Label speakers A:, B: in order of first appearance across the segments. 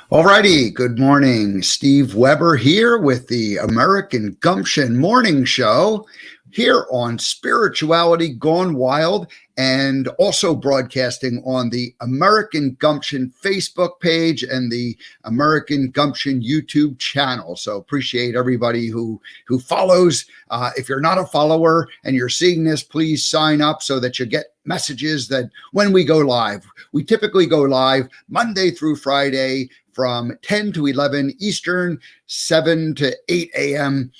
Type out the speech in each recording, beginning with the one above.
A: Alrighty, good morning. Steve Weber here with the American Gumption Morning Show here on Spirituality Gone Wild and also broadcasting on the American Gumption Facebook page and the American Gumption YouTube channel. So appreciate everybody who follows. If you're not a follower and you're seeing this, please sign up so that you get messages that when we go live. We typically go live Monday through Friday from 10 to 11 Eastern, 7 to 8 a.m.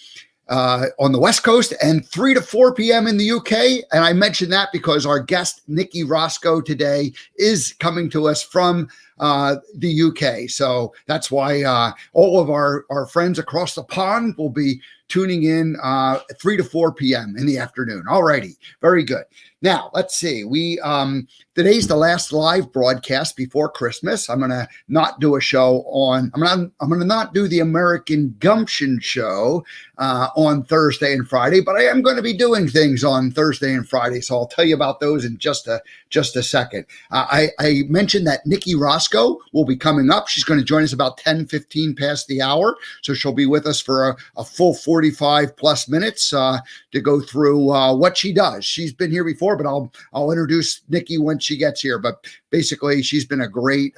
A: On the West Coast, and 3 to 4 p.m. in the UK. And I mention that because our guest, Nikki Roscoe, today is coming to us from the UK. So that's why all of our friends across the pond will be tuning in 3 to 4 p.m. in the afternoon. All righty. Very good. Now, let's see. Today's the last live broadcast before Christmas. I'm going to not do a show I'm going to not do the American Gumption show on Thursday and Friday, but I am going to be doing things on Thursday and Friday. So I'll tell you about those in just a second. I mentioned that Nikki Roscoe will be coming up. She's going to join us about 10-15 past the hour. So she'll be with us for a full 45 plus minutes to go through what she does. She's been here before, but I'll introduce Nikki when she gets here. But basically, she's been a great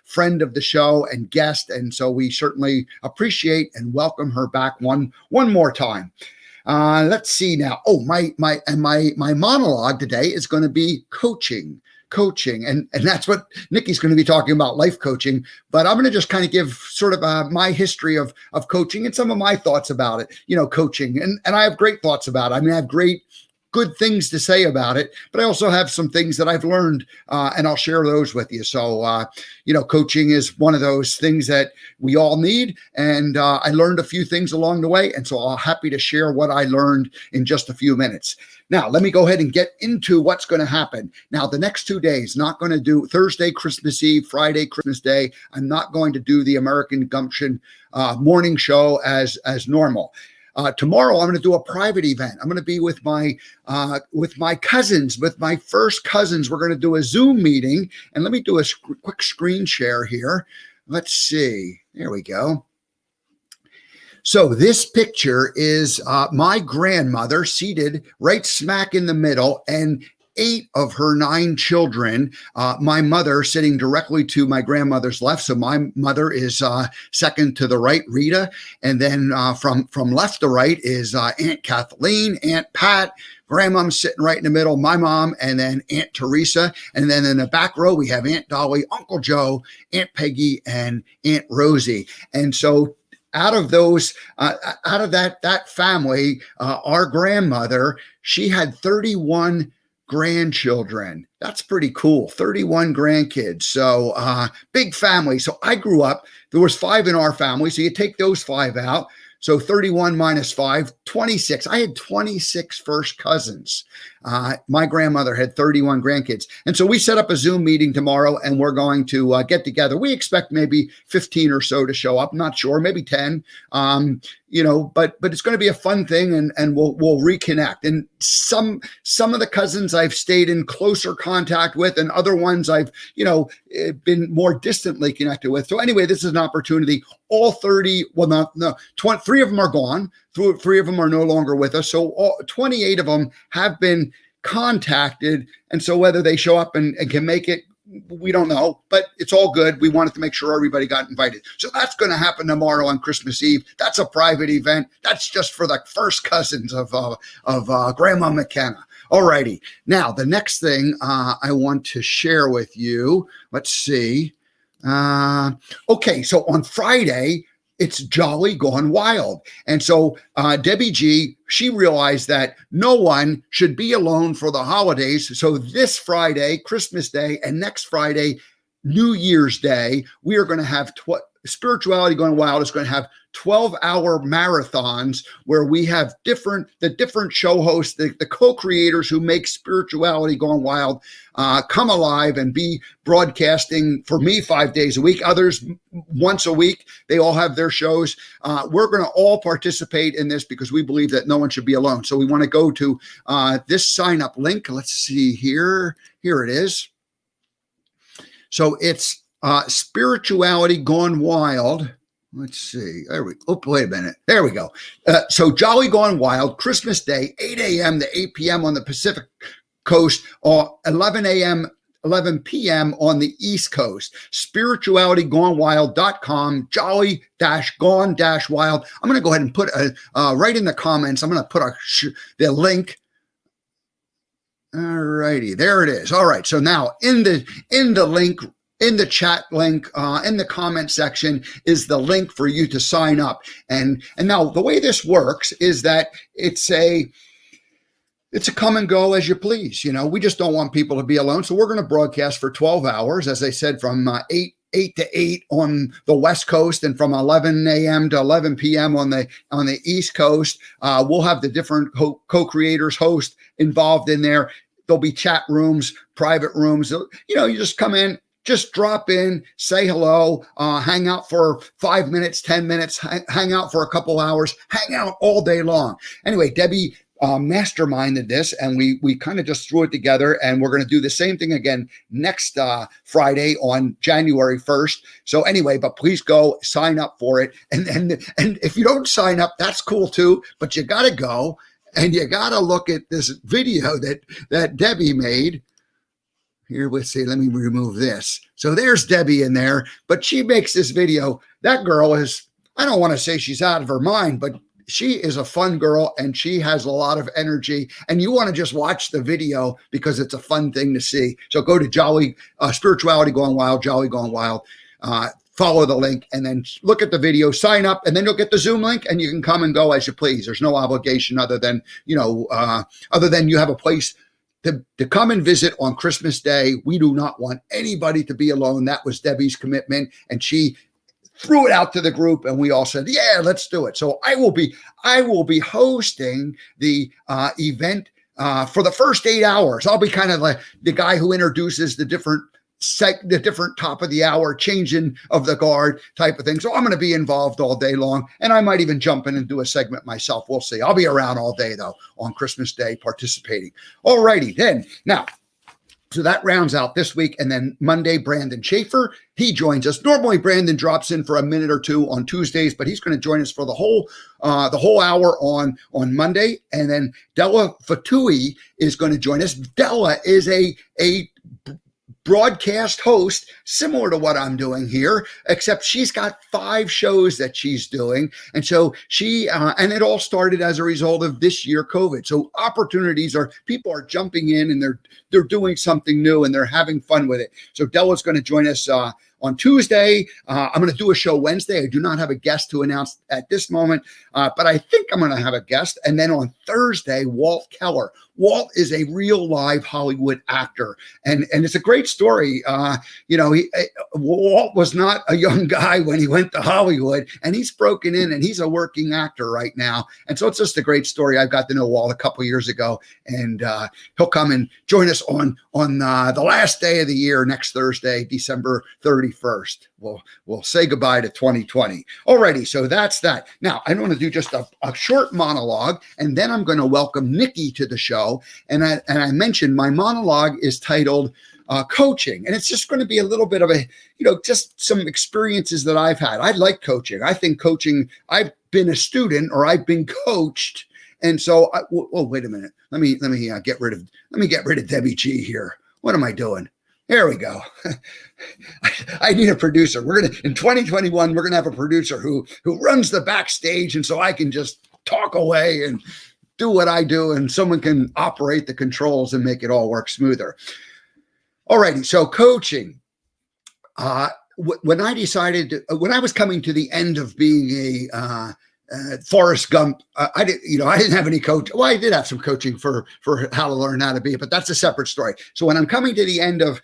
A: friend of the show and guest, and so we certainly appreciate and welcome her back one more time. Let's see now. Oh, my monologue today is going to be coaching, and that's what Nikki's going to be talking about, life coaching. But I'm going to just kind of give sort of my history of coaching and some of my thoughts about it. Coaching, and I have great thoughts about it. I mean, I have good things to say about it, but I also have some things that I've learned, and I'll share those with you. So, coaching is one of those things that we all need, and I learned a few things along the way, and so I'm happy to share what I learned in just a few minutes. Now, let me go ahead and get into what's going to happen. Now, the next 2 days, not going to do Thursday, Christmas Eve, Friday, Christmas Day. I'm not going to do the American Gumption morning show as normal. Tomorrow, I'm going to do a private event. I'm going to be with my cousins, with my first cousins. We're going to do a Zoom meeting, and let me do a quick screen share here. Let's see. There we go. So this picture is my grandmother seated right smack in the middle, and 8 of her 9 children, my mother sitting directly to my grandmother's left. So my mother is second to the right, Rita. And then from left to right is Aunt Kathleen, Aunt Pat, grandmom's sitting right in the middle, my mom, and then Aunt Teresa. And then in the back row, we have Aunt Dolly, Uncle Joe, Aunt Peggy, and Aunt Rosie. And so out of that family, our grandmother, she had 31 grandchildren. That's pretty cool. 31 grandkids. So big family. So I grew up, there was 5 in our family. So you take those 5 out. So 31 minus 5, 26. I had 26 first cousins. My grandmother had 31 grandkids. And so we set up a Zoom meeting tomorrow, and we're going to get together. We expect maybe 15 or so to show up. Not sure, maybe 10. But it's going to be a fun thing, and we'll reconnect. And some of the cousins I've stayed in closer contact with, and other ones I've been more distantly connected with. So anyway, this is an opportunity. All 30, 3 of them are gone. 3 of them are no longer with us. So 28 of them have been contacted, and so whether they show up and can make it, we don't know, but it's all good. We wanted to make sure everybody got invited. So that's going to happen tomorrow on Christmas Eve. That's a private event. That's just for the first cousins of Grandma McKenna. All righty. Now, the next thing I want to share with you, let's see. Okay, so on Friday, it's Jolly Gone Wild. And so Debbie G, she realized that no one should be alone for the holidays. So this Friday, Christmas Day, and next Friday, New Year's Day, we are going to have Spirituality Gone Wild is going to have 12-hour marathons where we have the different show hosts, the co-creators who make Spirituality Gone Wild come alive and be broadcasting for me 5 days a week, others once a week. They all have their shows. We're going to all participate in this because we believe that no one should be alone. So we want to go to this sign up link. Let's see here. Here it is. So it's Spirituality Gone Wild. Let's see. Wait a minute. There we go. So Jolly Gone Wild, Christmas Day, 8 a.m. to 8 p.m. on the Pacific Coast, or 11 a.m. 11 p.m. on the East Coast. Spiritualitygonewild.com, jolly-gone-wild. I'm going to go ahead and put right in the comments, I'm going to put the link. All righty, there it is. All right, so now in the link, in the chat link, in the comment section is the link for you to sign up. And now the way this works is that it's a come and go as you please. We just don't want people to be alone. So we're going to broadcast for 12 hours, as I said, from 8 to 8 on the West Coast, and from 11 a.m. to 11 p.m. on the East Coast. We'll have the different co-creators, hosts involved in there. There'll be chat rooms, private rooms. You just come in, just drop in, say hello, hang out for 5 minutes, 10 minutes, hang out for a couple hours, hang out all day long. Anyway, Debbie masterminded this, and we kind of just threw it together, and we're going to do the same thing again next Friday on January 1st. So anyway, but please go sign up for it. And if you don't sign up, that's cool too, but you got to go and you got to look at this video that Debbie made. Here, let's see, let me remove this. So there's Debbie in there, but she makes this video. That girl is, I don't want to say she's out of her mind, but she is a fun girl, and she has a lot of energy, and you want to just watch the video because it's a fun thing to see. So go to Spirituality Gone Wild, Jolly Gone Wild, follow the link, and then look at the video, sign up, and then you'll get the Zoom link, and you can come and go as you please. There's no obligation other than you have a place to come and visit on Christmas Day. We do not want anybody to be alone. That was Debbie's commitment, and she threw it out to the group, and we all said, yeah, let's do it. So I will be hosting the event for the first 8 hours. I'll be kind of like the guy who introduces the different top of the hour changing of the guard type of thing. So I'm going to be involved all day long, and I might even jump in and do a segment myself. We'll see. I'll be around all day though on Christmas Day participating. All righty then. Now, so that rounds out this week. And then Monday, Brandon Schaefer, he joins us. Normally, Brandon drops in for a minute or two on Tuesdays, but he's going to join us for the whole hour on Monday. And then Della Fatui is going to join us. Della is a broadcast host similar to what I'm doing here, except she's got 5 shows that she's doing. And so and it all started as a result of this year COVID. So people are jumping in, and they're doing something new, and they're having fun with it. So Della's going to join us on Tuesday. I'm going to do a show Wednesday. I do not have a guest to announce at this moment, but I think I'm going to have a guest. And then on Thursday, Walt Keller. Walt is a real live Hollywood actor, and it's a great story. Walt was not a young guy when he went to Hollywood, and he's broken in, and he's a working actor right now. And so it's just a great story. I got to know Walt a couple years ago, and he'll come and join us on the last day of the year, next Thursday, December 31st. We'll say goodbye to 2020. Alrighty, so that's that. Now, I want to do just a short monologue, and then I'm going to welcome Nikki to the show. And I mentioned my monologue is titled Coaching, and it's just going to be a little bit of just some experiences that I've had. I like coaching. I think coaching, I've been a student, or I've been coached. And so, wait a minute. Let me get rid of Debbie G here. What am I doing? There we go. I need a producer. In 2021, we're gonna have a producer who runs the backstage, and so I can just talk away and do what I do, and someone can operate the controls and make it all work smoother. All righty. So coaching. When I was coming to the end of being a Forrest Gump, I didn't have any coach. Well, I did have some coaching for how to learn how to be it, but that's a separate story. So when I'm coming to the end of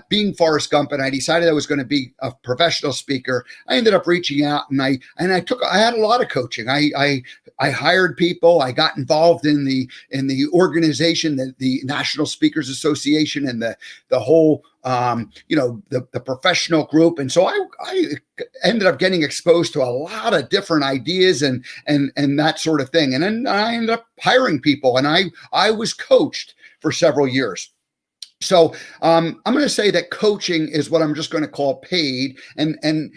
A: being Forrest Gump, and I decided I was going to be a professional speaker, I ended up reaching out, and I had a lot of coaching. I hired people. I got involved in the organization, the National Speakers Association, and the whole the professional group. And so I ended up getting exposed to a lot of different ideas and that sort of thing. And then I ended up hiring people, and I was coached for several years. So I'm going to say that coaching is what I'm just going to call paid, and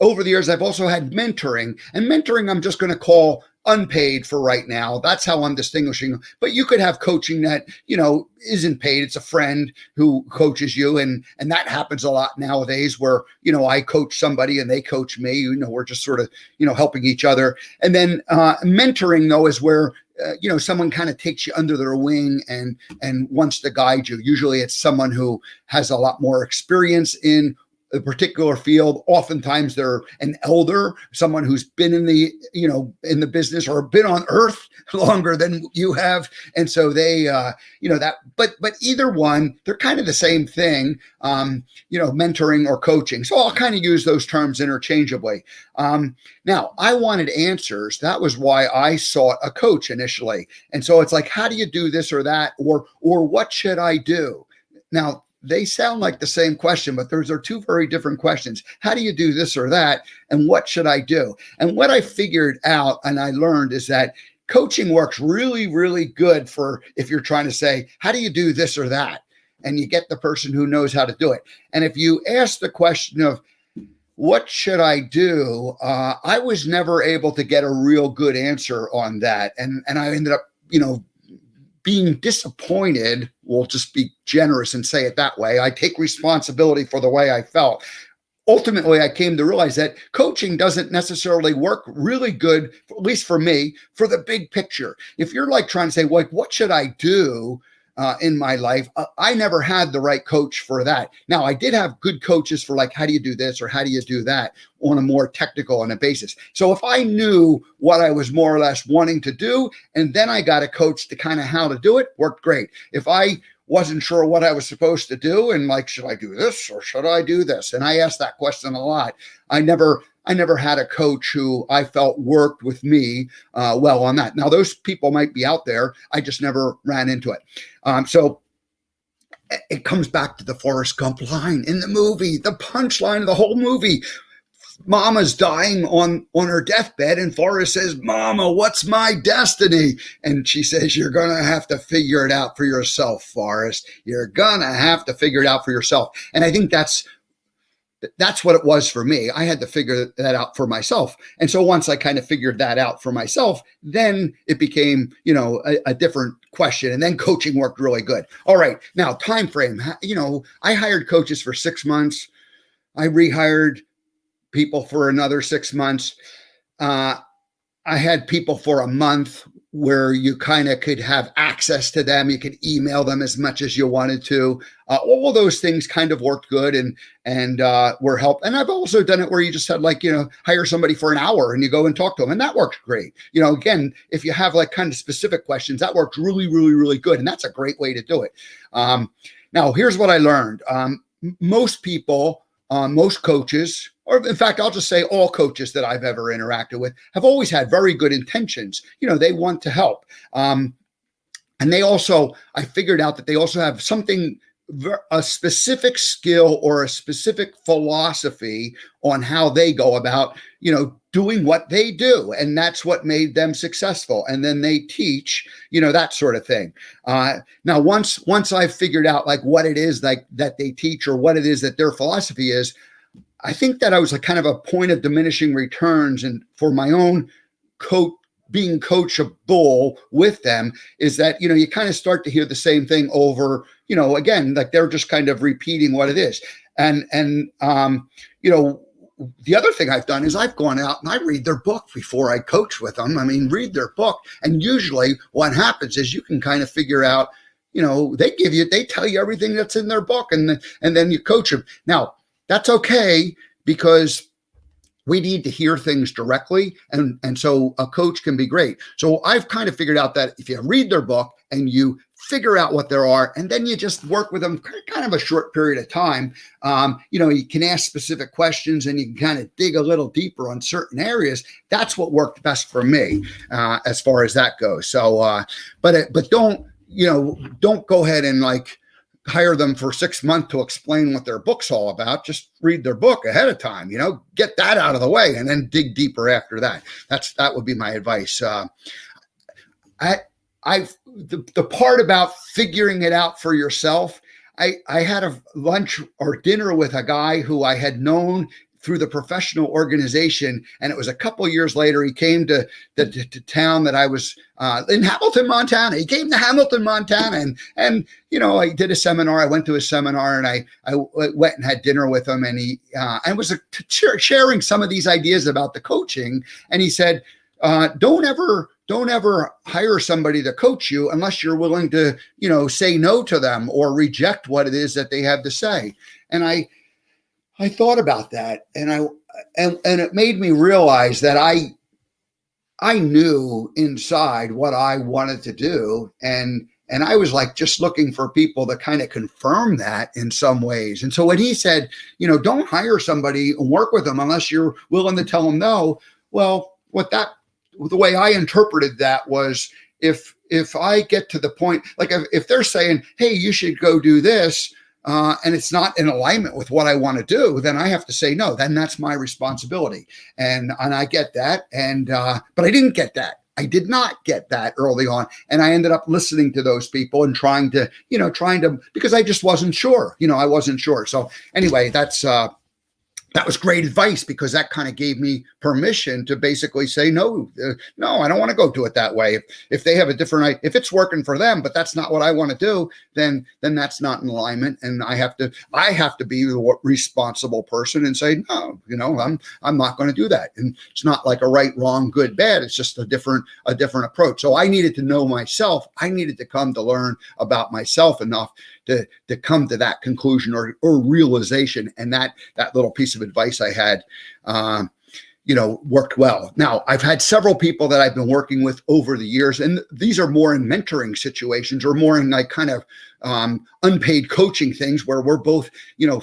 A: over the years I've also had mentoring, and mentoring I'm just going to call unpaid for right now. That's how I'm distinguishing. But you could have coaching that isn't paid. It's a friend who coaches you, and that happens a lot nowadays. Where I coach somebody and they coach me. We're just sort of helping each other. And then mentoring though is where someone kind of takes you under their wing and wants to guide you. Usually it's someone who has a lot more experience in a particular field. Oftentimes they're an elder, someone who's been in the business or been on earth longer than you have. And so they, but either one, they're kind of the same thing, mentoring or coaching. So I'll kind of use those terms interchangeably. Now I wanted answers. That was why I sought a coach initially. And so it's like, how do you do this or that? Or what should I do? Now, they sound like the same question, but those are two very different questions. How do you do this or that? And what should I do? And what I figured out and I learned is that coaching works really, really good for if you're trying to say, how do you do this or that? And you get the person who knows how to do it. And if you ask the question of, what should I do? I was never able to get a real good answer on that. And I ended up, being disappointed. We'll just be generous and say it that way. I take responsibility for the way I felt. Ultimately, I came to realize that coaching doesn't necessarily work really good, at least for me, for the big picture. If you're like trying to say, like, what should I do in my life? I never had the right coach for that. Now, I did have good coaches for like, how do you do this or how do you do that on a more technical on a basis. So if I knew what I was more or less wanting to do, and then I got a coach to kind of how to do it, worked great. If I wasn't sure what I was supposed to do and like, should I do this or should I do this? And I asked that question a lot. I never had a coach who I felt worked with me well on that. Now, those people might be out there. I just never ran into it. So it comes back to the Forrest Gump line in the movie, the punchline of the whole movie. Mama's dying on her deathbed, and Forrest says, Mama, what's my destiny? And she says, you're going to have to figure it out for yourself, Forrest. You're going to have to figure it out for yourself. And I think that's what it was for me. I had to figure that out for myself. And so once I kind of figured that out for myself, then it became, a different question. And then coaching worked really good. All right. Now, time frame. I hired coaches for 6 months. I rehired people for another 6 months. I had people for a month where you kind of could have access to them. You could email them as much as you wanted to. All of those things kind of worked good and were help. And I've also done it where you just had hire somebody for an hour and you go and talk to them, and that works great. Again, if you have like kind of specific questions, that works really, really, really good. And that's a great way to do it. Now, here's what I learned. Most people, most coaches, or in fact, I'll just say all coaches that I've ever interacted with have always had very good intentions. They want to help. And they also, I figured out that they also have something, a specific skill or a specific philosophy on how they go about, doing what they do. And that's what made them successful. And then they teach, that sort of thing. Now, once I've figured out like what it is like that they teach or what it is that their philosophy is, I think that I was a kind of a point of diminishing returns. And for my own being coachable with them is that, you kind of start to hear the same thing over, again, like they're just kind of repeating what it is. And the other thing I've done is I've gone out and I read their book before I coach with them. I mean, read their book. And usually what happens is you can kind of figure out, they tell you everything that's in their book and then you coach them. Now, that's okay because we need to hear things directly. And so a coach can be great. So I've kind of figured out that if you read their book and you figure out what there are, and then you just work with them kind of a short period of time, you can ask specific questions and you can kind of dig a little deeper on certain areas. That's what worked best for me as far as that goes. So, but don't go ahead and like hire them for 6 months to explain what their book's all about. Just read their book ahead of time, get that out of the way and then dig deeper after that. That would be my advice. The part about figuring it out for yourself, I had a lunch or dinner with a guy who I had known through the professional organization. And it was a couple years later, he came to town that I was in Hamilton, Montana. He came to Hamilton, Montana. And I did a seminar. I went to a seminar and I went and had dinner with him. And he was sharing some of these ideas about the coaching. And he said, don't ever hire somebody to coach you unless you're willing to, say no to them or reject what it is that they have to say. And I thought about that, and it made me realize that I knew inside what I wanted to do, and I was like just looking for people to kind of confirm that in some ways. And so when he said, don't hire somebody and work with them unless you're willing to tell them no, well, the way I interpreted that was if I get to the point, like if they're saying, hey, you should go do this, and it's not in alignment with what I want to do, then I have to say no. Then that's my responsibility, and I get that. And but I didn't get that. I did not get that early on, and I ended up listening to those people and trying to because I just wasn't sure. I wasn't sure. So anyway, that was great advice, because that kind of gave me permission to basically say, no, I don't want to go do it that way. If they have a different, if it's working for them, but that's not what I want to do, then that's not in alignment. And I have to be the responsible person and say, no, I'm not going to do that. And it's not like a right, wrong, good, bad. It's just a different approach. So I needed to know myself. I needed to come to learn about myself enough to come to that conclusion or realization. And that little piece of advice I had, worked well. Now, I've had several people that I've been working with over the years, and these are more in mentoring situations or more in like kind of unpaid coaching things where we're both,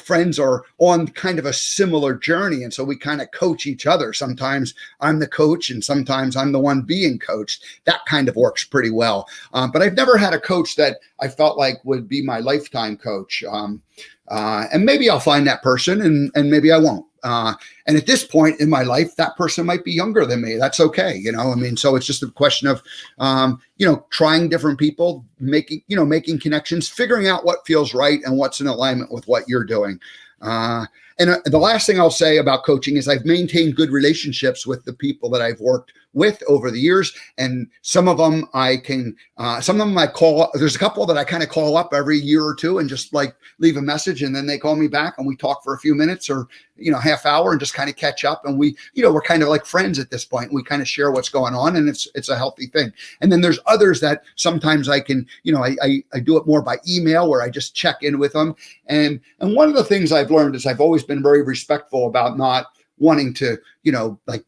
A: friends are on kind of a similar journey. And so we kind of coach each other. Sometimes I'm the coach and sometimes I'm the one being coached. That kind of works pretty well. But I've never had a coach that I felt like would be my lifetime coach. And maybe I'll find that person and maybe I won't. And at this point in my life, that person might be younger than me. That's okay. So it's just a question of, trying different people, making connections, figuring out what feels right and what's in alignment with what you're doing. And the last thing I'll say about coaching is I've maintained good relationships with the people that I've worked with over the years. And some of them I call, there's a couple that I kind of call up every year or two and just like leave a message, and then they call me back and we talk for a few minutes or, half hour and just kind of catch up. And we're kind of like friends at this point. We kind of share what's going on, and it's a healthy thing. And then there's others that sometimes I can, I do it more by email where I just check in with them. And one of the things I've learned is I've always been very respectful about not wanting to, like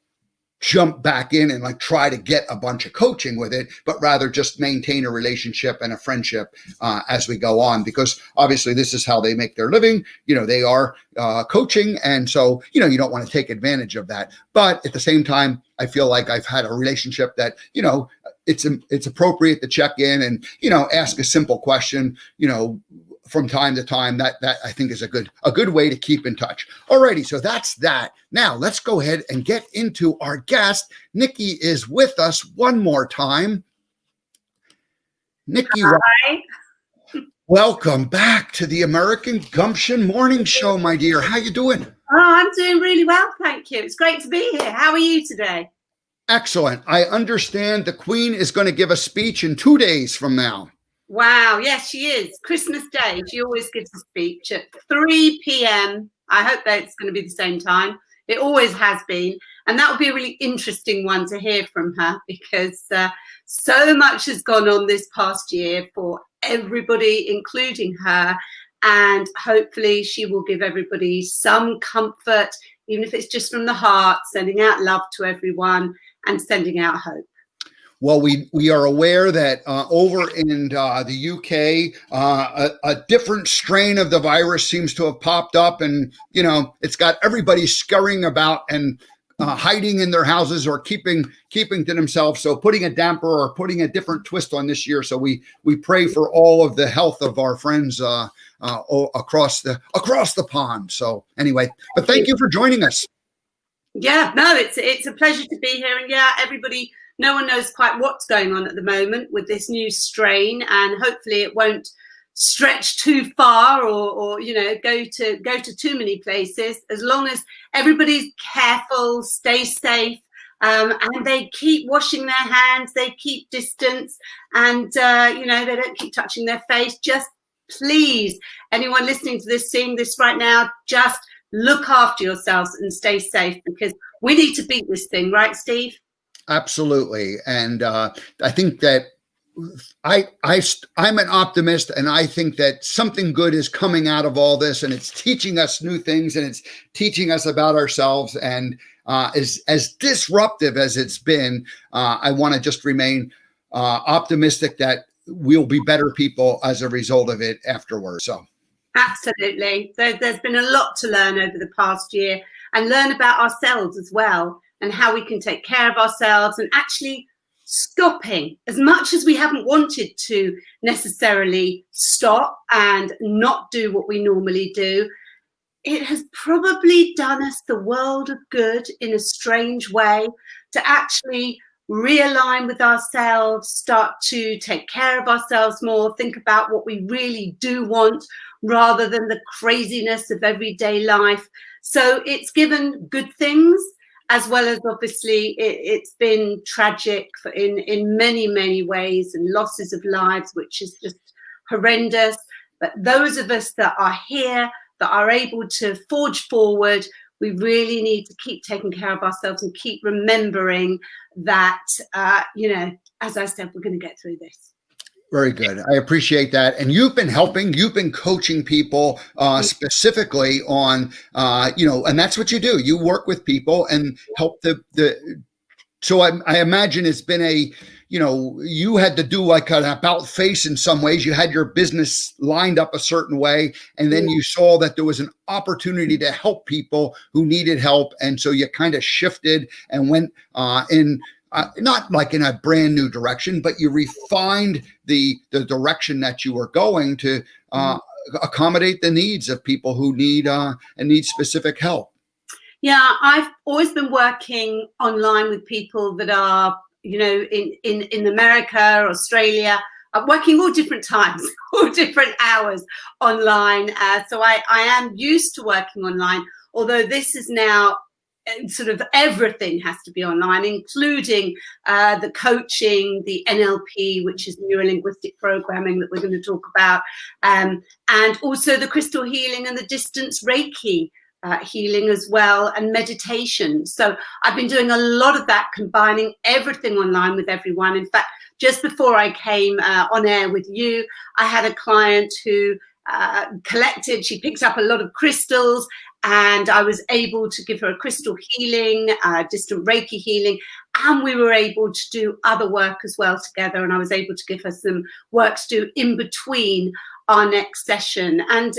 A: jump back in and like try to get a bunch of coaching with it, but rather just maintain a relationship and a friendship as we go on, because obviously this is how they make their living. They are coaching. And so, you don't want to take advantage of that. But at the same time, I feel like I've had a relationship that, it's appropriate to check in and, ask a simple question, from time to time. That I think is a good way to keep in touch. Alrighty, so that's that. Now let's go ahead and get into our guest. Nikki is with us one more time. Nikki,
B: hi.
A: Welcome back to the American Gumption Morning Show, my dear. How you doing?
B: Oh, I'm doing really well, thank you. It's great to be here. How are you today?
A: Excellent. I understand the Queen is going to give a speech in 2 days from now.
B: Wow, yes, she is. Christmas Day, she always gives a speech at 3 p.m. I hope that it's going to be the same time. It always has been. And that would be a really interesting one to hear from her, because so much has gone on this past year for everybody, including her. And hopefully she will give everybody some comfort, even if it's just from the heart, sending out love to everyone and sending out hope.
A: Well, we are aware that over in the UK, a different strain of the virus seems to have popped up, and it's got everybody scurrying about and hiding in their houses or keeping to themselves. So putting a damper or putting a different twist on this year. So we pray for all of the health of our friends across the pond. So anyway, but thank you for joining us.
B: Yeah, no, it's a pleasure to be here, and yeah, everybody. No one knows quite what's going on at the moment with this new strain, and hopefully it won't stretch too far or go to too many places. As long as everybody's careful, stay safe, and they keep washing their hands, they keep distance, and they don't keep touching their face. Just please, anyone listening to this, seeing this right now, just look after yourselves and stay safe, because we need to beat this thing, right, Steve?
A: Absolutely. And I think that I'm an optimist, and I think that something good is coming out of all this, and it's teaching us new things, and it's teaching us about ourselves. And as disruptive as it's been, I want to just remain optimistic that we'll be better people as a result of it afterwards. So
B: absolutely, there's been a lot to learn over the past year, and learn about ourselves as well, and how we can take care of ourselves, and actually stopping, as much as we haven't wanted to necessarily stop and not do what we normally do. It has probably done us the world of good in a strange way, to actually realign with ourselves, start to take care of ourselves more, think about what we really do want rather than the craziness of everyday life. So it's given good things, as well as obviously it's been tragic in many, many ways, and losses of lives, which is just horrendous. But those of us that are here, that are able to forge forward, we really need to keep taking care of ourselves and keep remembering that, as I said, we're going to get through this.
A: very good. I appreciate that. And you've been coaching people specifically on, and that's what you do. You work with people and help so I imagine it's been you had to do like an about face in some ways. You had your business lined up a certain way, and then you saw that there was an opportunity to help people who needed help. And so you kind of shifted and went not like in a brand new direction, but you refined the direction that you were going to accommodate the needs of people who need specific help.
B: Yeah, I've always been working online with people that are, in America, Australia. I'm working all different times, all different hours online. So I am used to working online, although this is now sort of everything has to be online, including the coaching, the NLP, which is neuro-linguistic programming that we're going to talk about, and also the crystal healing and the distance Reiki healing as well, and meditation. So I've been doing a lot of that, combining everything online with everyone. In fact, just before I came on air with you, I had a client who she picked up a lot of crystals, and I was able to give her a crystal healing, distant Reiki healing, and we were able to do other work as well together. And I was able to give her some work to do in between our next session. And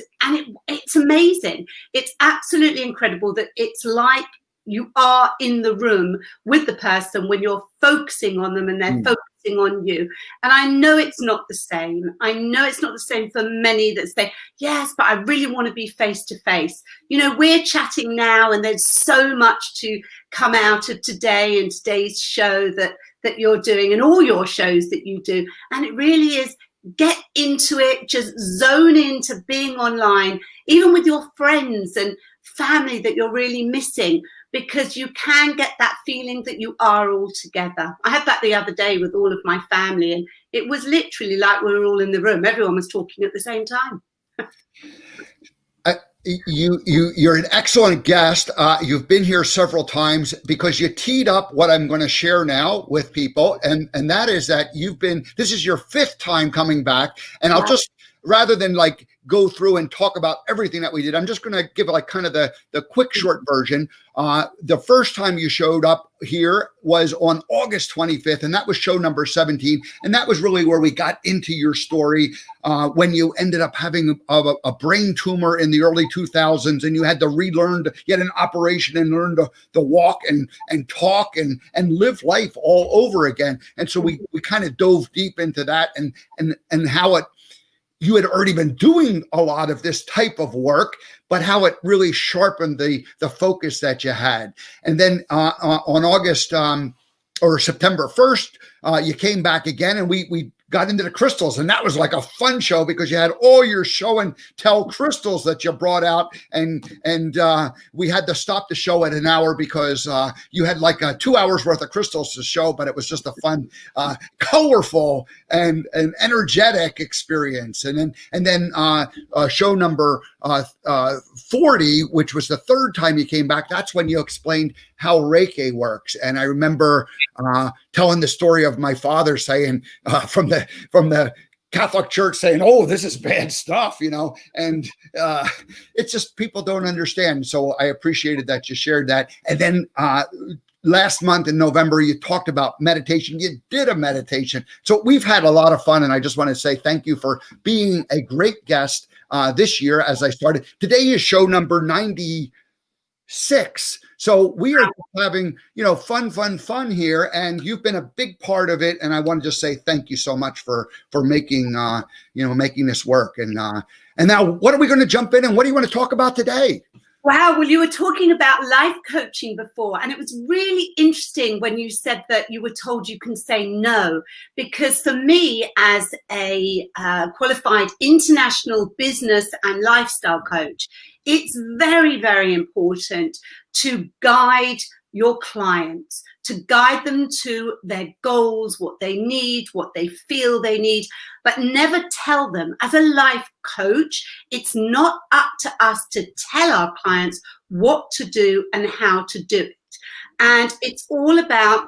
B: it's amazing. It's absolutely incredible that it's like you are in the room with the person when you're focusing on them and they're focusing on you. And I know it's not the same. I know it's not the same for many that say, yes, but I really want to be face to face. We're chatting now, and there's so much to come out of today and today's show that you're doing, and all your shows that you do. And it really is, get into it, just zone into being online, even with your friends and family that you're really missing, because you can get that feeling that you are all together. I had that the other day with all of my family, and it was literally like we were all in the room. Everyone was talking at the same time.
A: You're an excellent guest. You've been here several times because you teed up what I'm going to share now with people. And that is that this is your fifth time coming back. And I'll just, rather than like go through and talk about everything that we did, I'm just going to give like kind of the quick short version. The first time you showed up here was on August 25th, and that was show number 17. And that was really where we got into your story when you ended up having a brain tumor in the early 2000s, and you had to get an operation and learn to walk and talk and live life all over again. And so we kind of dove deep into that and how you had already been doing a lot of this type of work, but how it really sharpened the focus that you had. And then on August or September 1st, you came back again, and we got into the crystals, and that was like a fun show because you had all your show and tell crystals that you brought out, and we had to stop the show at an hour because you had like 2 hours worth of crystals to show, but it was just a fun, colorful and energetic experience. And then show number 40, which was the third time you came back, that's when you explained how Reiki works. And I remember telling the story of my father saying from the Catholic Church saying, "Oh, this is bad stuff," and it's just people don't understand. So I appreciated that you shared that. And then last month in November, you talked about meditation. You did a meditation. So we've had a lot of fun, and I just want to say thank you for being a great guest this year as I started. Today is show number 96. So we are having, fun here, and you've been a big part of it. And I want to just say thank you so much for making, making this work. And now what are we going to jump in, and what do you want to talk about today?
B: Wow. Well, you were talking about life coaching before, and it was really interesting when you said that you were told you can say no, because for me as a qualified international business and lifestyle coach, it's very, very important to guide your clients, to guide them to their goals, what they need, what they feel they need, but never tell them. As a life coach, it's not up to us to tell our clients what to do and how to do it. And it's all about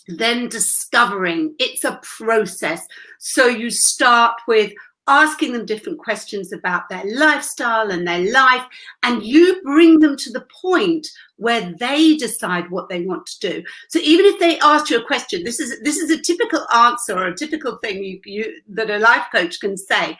B: them discovering. It's a process. So you start with asking them different questions about their lifestyle and their life, and you bring them to the point where they decide what they want to do. So even if they ask you a question, this is a typical answer or a typical thing that a life coach can say,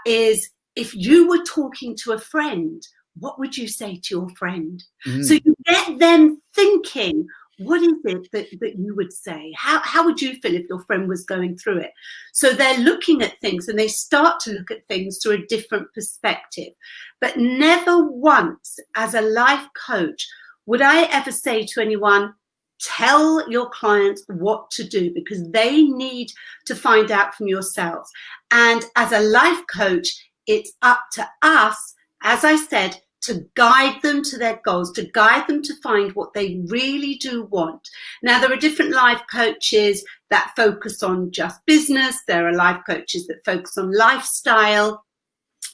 B: is if you were talking to a friend, what would you say to your friend? Mm-hmm. So you get them thinking, what is it that you would say? How would you feel if your friend was going through it? So they're looking at things, and they start to look at things through a different perspective. But never once as a life coach would I ever say to anyone, tell your clients what to do, because they need to find out from yourselves. And as a life coach, it's up to us, as I said, to guide them to their goals, to guide them to find what they really do want. Now, there are different life coaches that focus on just business. There are life coaches that focus on lifestyle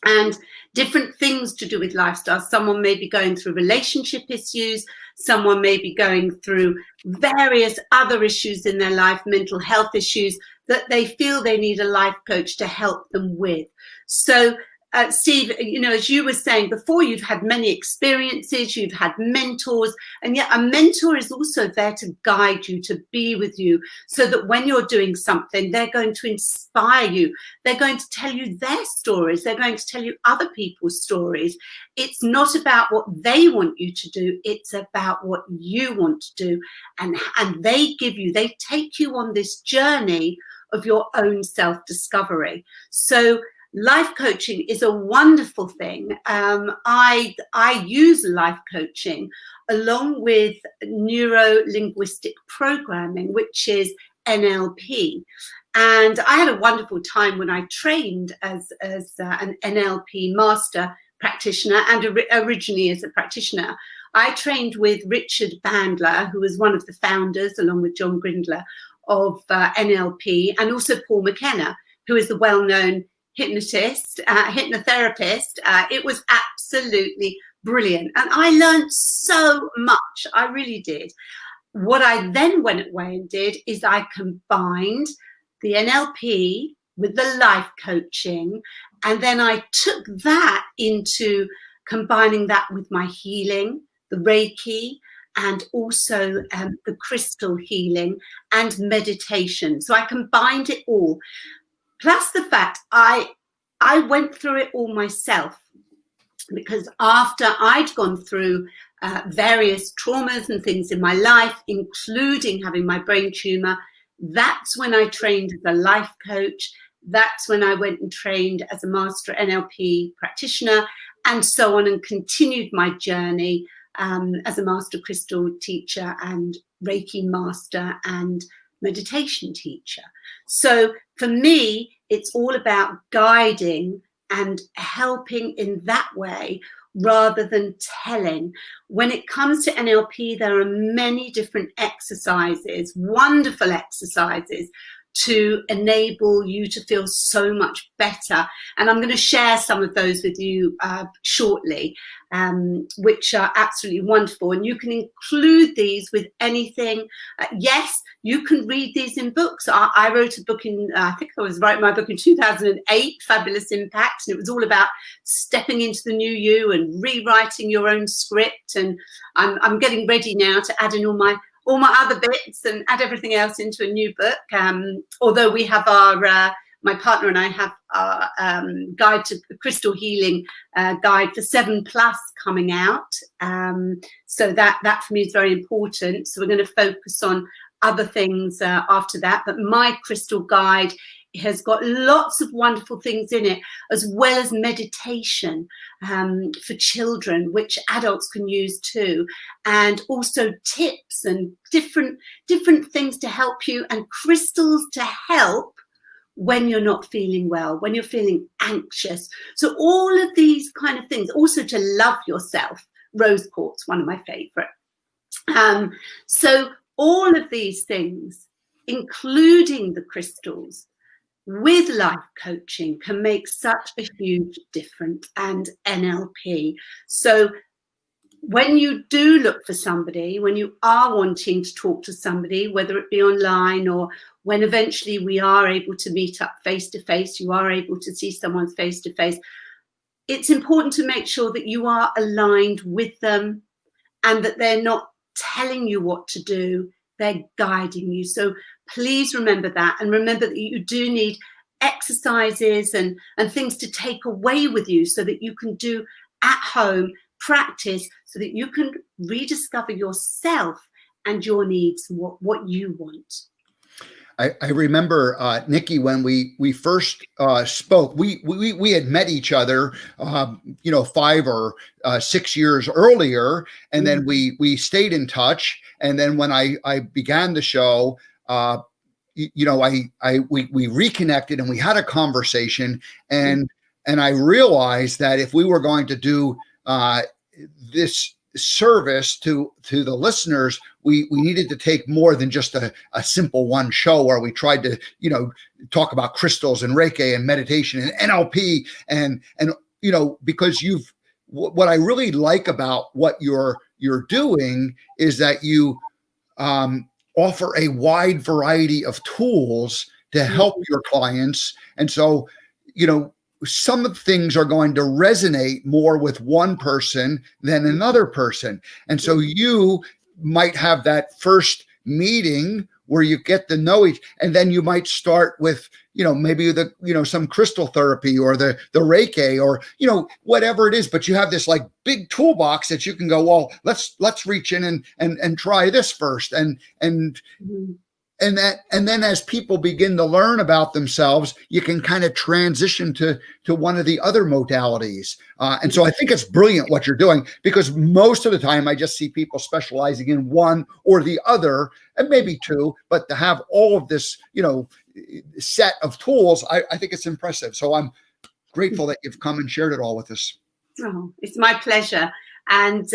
B: and different things to do with lifestyle. Someone may be going through relationship issues. Someone may be going through various other issues in their life, mental health issues, that they feel they need a life coach to help them with. So Steve, as you were saying before, you've had many experiences, you've had mentors, and yet a mentor is also there to guide you, to be with you, so that when you're doing something, they're going to inspire you. They're going to tell you their stories. They're going to tell you other people's stories. It's not about what they want you to do. It's about what you want to do. And they take you on this journey of your own self-discovery. So life coaching is a wonderful thing. I use life coaching along with neuro-linguistic programming, which is NLP. And I had a wonderful time when I trained as an NLP master practitioner, and originally as a practitioner. I trained with Richard Bandler, who was one of the founders, along with John Grindler, of NLP, and also Paul McKenna, who is the well-known hypnotherapist. It was absolutely brilliant. And I learned so much. I really did. What I then went away and did is I combined the NLP with the life coaching. And then I took that into combining that with my healing, the Reiki, and also the crystal healing and meditation. So I combined it all. Plus the fact I went through it all myself, because after I'd gone through various traumas and things in my life, including having my brain tumor, that's when I trained as a life coach. That's when I went and trained as a master NLP practitioner, and so on, and continued my journey as a master crystal teacher and Reiki master and meditation teacher. So for me, it's all about guiding and helping in that way rather than telling. When it comes to NLP, there are many different exercises, wonderful exercises, to enable you to feel so much better. And I'm going to share some of those with you shortly, which are absolutely wonderful. And you can include these with anything. Yes, you can read these in books. I wrote a book I think I was writing my book in 2008, Fabulous Impact. And it was all about stepping into the new you and rewriting your own script. And I'm getting ready now to add in all my other bits and add everything else into a new book. Although we have my partner and I have our guide to crystal healing guide for 7+ coming out. So that for me is very important. So we're going to focus on other things after that. But my crystal guide has got lots of wonderful things in it, as well as meditation for children, which adults can use too, and also tips and different things to help you, and crystals to help when you're not feeling well, when you're feeling anxious. So all of these kind of things, also to love yourself. Rose quartz, one of my favorite. So all of these things, including the crystals, with life coaching, can make such a huge difference, and NLP. So when you do look for somebody, when you are wanting to talk to somebody, whether it be online or when eventually we are able to meet up face to face, you are able to see someone face to face, it's important to make sure that you are aligned with them and that they're not telling you what to do, they're guiding you. So please remember that, and remember that you do need exercises and things to take away with you so that you can do at home, practice, so that you can rediscover yourself and your needs, what you want.
A: I remember, Nikki, when we first spoke, we had met each other, 5 or 6 years earlier, and then we stayed in touch. And then when I began the show, we reconnected and we had a conversation, and I realized that if we were going to do this service to the listeners, we needed to take more than just a simple one show where we tried to talk about crystals and Reiki and meditation and NLP and because what I really like about what you're doing is that you offer a wide variety of tools to help your clients. And so some of the things are going to resonate more with one person than another person. And so you might have that first meeting where you get to know each, and then you might start with, maybe some crystal therapy or the Reiki or, whatever it is, but you have this like big toolbox that you can go, well, let's reach in and try this first. And then as people begin to learn about themselves, you can kind of transition to one of the other modalities. And so I think it's brilliant what you're doing, because most of the time I just see people specializing in one or the other, and maybe two, but to have all of this, set of tools, I think it's impressive. So I'm grateful that you've come and shared it all with us.
B: Oh, it's my pleasure. And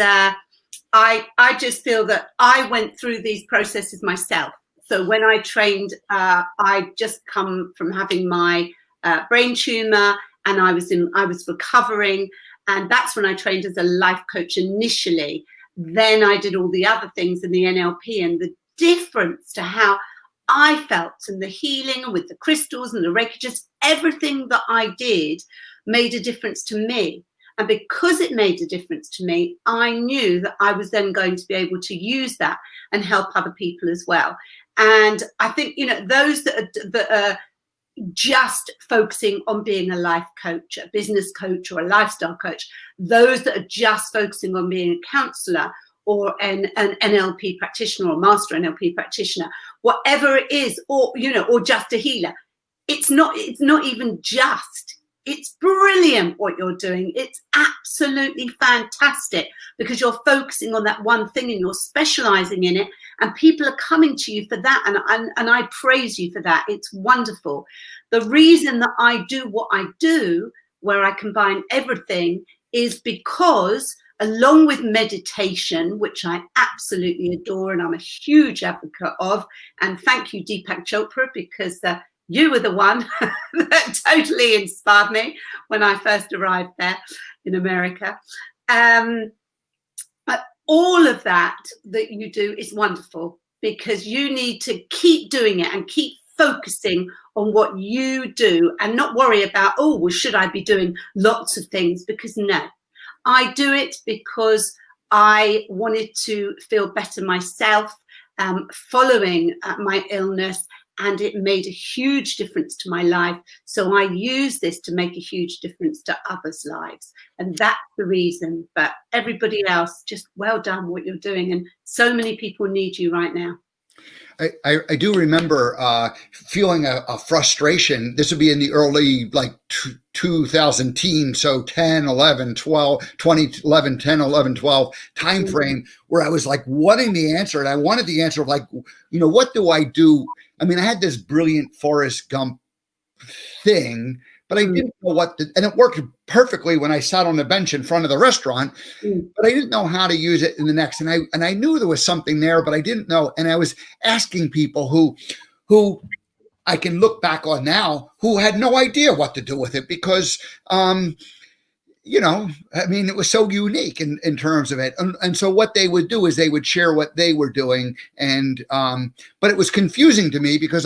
B: I just feel that I went through these processes myself. So when I trained, I just come from having my brain tumor, and I was recovering, and that's when I trained as a life coach initially. Then I did all the other things in the NLP, and the difference to how I felt and the healing and with the crystals and the Reiki, just everything that I did made a difference to me. And because it made a difference to me, I knew that I was then going to be able to use that and help other people as well. And I think, those that are just focusing on being a life coach, a business coach, or a lifestyle coach, those that are just focusing on being a counselor or an NLP practitioner or master NLP practitioner, whatever it is, or just a healer, it's not even just. it's brilliant what you're doing. It's absolutely fantastic, because you're focusing on that one thing and you're specializing in it, and people are coming to you for that. And I praise you for that. It's wonderful. The reason that I do what I do, where I combine everything, is because, along with meditation, which I absolutely adore and I'm a huge advocate of, and thank you, Deepak Chopra, because you were the one that totally inspired me when I first arrived there in America. But all of that you do is wonderful, because you need to keep doing it and keep focusing on what you do and not worry about, oh, well, should I be doing lots of things? Because no, I do it because I wanted to feel better myself following my illness, and it made a huge difference to my life. So I use this to make a huge difference to others' lives. And that's the reason. But everybody else, just well done what you're doing. And so many people need you right now.
A: I do remember feeling a frustration. This would be in the early, like 2000 teen, so 10, 11, 12, 2011, 10, 11, 12 time frame, where I was like wanting the answer. And I wanted the answer of like, what do I do? I mean, I had this brilliant Forrest Gump thing, but I didn't know and it worked perfectly when I sat on the bench in front of the restaurant, but I didn't know how to use it in the next. And I knew there was something there, but I didn't know. And I was asking people who I can look back on now, who had no idea what to do with it, because, I mean, it was so unique in terms of it. And so what they would do is they would share what they were doing. And, but it was confusing to me, because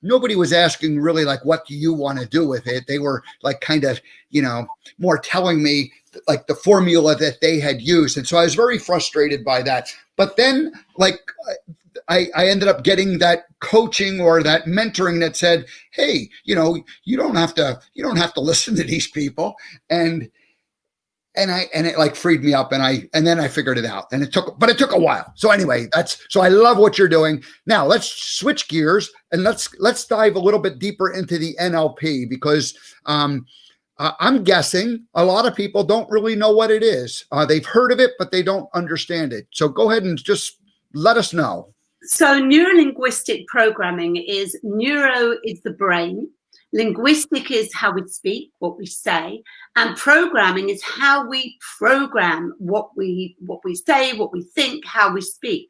A: nobody was asking really like, what do you want to do with it? They were like kind of, more telling me like the formula that they had used. And so I was very frustrated by that. But then like I ended up getting that coaching or that mentoring that said, hey, you don't have to listen to these people. And it like freed me up, and then I figured it out, and it took a while. So anyway, so I love what you're doing. Now let's switch gears and let's dive a little bit deeper into the NLP, because I'm guessing a lot of people don't really know what it is. They've heard of it, but they don't understand it. So go ahead and just let us know.
B: So neuro-linguistic programming is the brain. Linguistic is how we speak, what we say, and programming is how we program what we say, what we think, how we speak.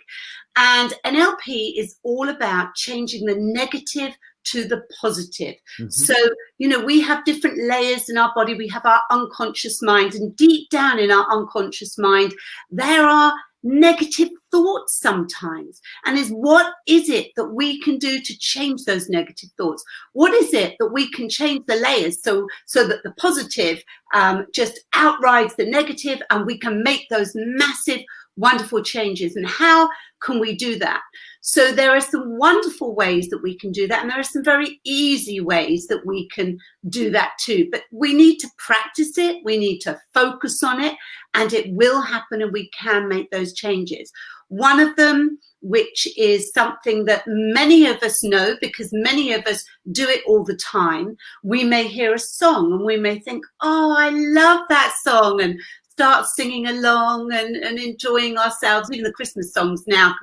B: And NLP is all about changing the negative to the positive. Mm-hmm. So, we have different layers in our body. We have our unconscious mind, and deep down in our unconscious mind, there are negative thoughts sometimes. And what is it that we can do to change those negative thoughts? What is it that we can change the layers so that the positive just outrides the negative, and we can make those massive, wonderful changes? And how can we do that? So there are some wonderful ways that we can do that, and there are some very easy ways that we can do that too. But we need to practice it, we need to focus on it, and it will happen, and we can make those changes. One of them, which is something that many of us know because many of us do it all the time, we may hear a song and we may think, oh, I love that song, and start singing along and enjoying ourselves. Even the Christmas songs now,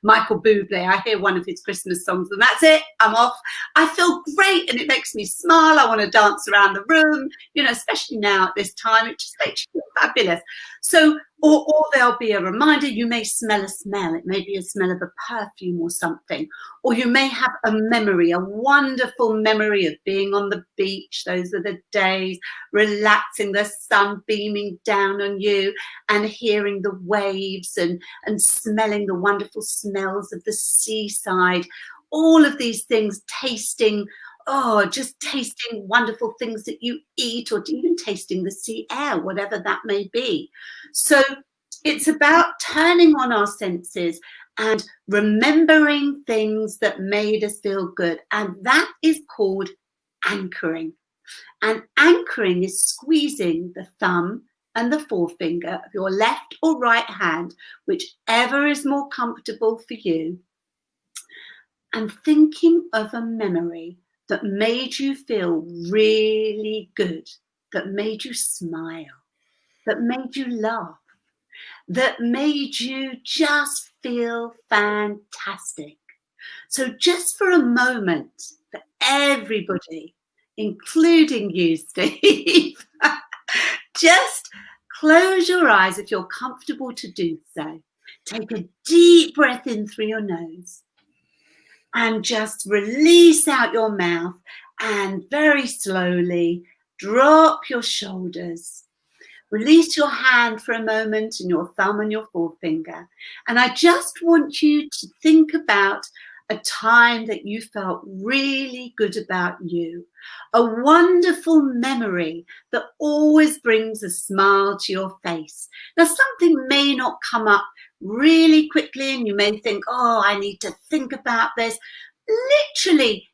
B: Michael Bublé, I hear one of his Christmas songs and that's it, I'm off. I feel great and it makes me smile. I want to dance around the room, especially now at this time, it just makes you feel fabulous. So, or there'll be a reminder, you may smell a smell, it may be a smell of a perfume or something, or you may have a memory, a wonderful memory of being on the beach. Those are the days, relaxing, the sun beaming down on you and hearing the waves and smelling the wonderful smells of the seaside. All of these things, tasting wonderful things that you eat, or even tasting the sea air, whatever that may be. So it's about turning on our senses and remembering things that made us feel good. And that is called anchoring. And anchoring is squeezing the thumb and the forefinger of your left or right hand, whichever is more comfortable for you, and thinking of a memory that made you feel really good, that made you smile, that made you laugh, that made you just feel fantastic. So just for a moment, for everybody, including you, Steve, just close your eyes if you're comfortable to do so. Take a deep breath in through your nose and just release out your mouth, and very slowly drop your shoulders. Release your hand for a moment and your thumb and your forefinger. And I just want you to think about a time that you felt really good about you, a wonderful memory that always brings a smile to your face. Now, something may not come up really quickly and you may think, oh, I need to think about this. Literally,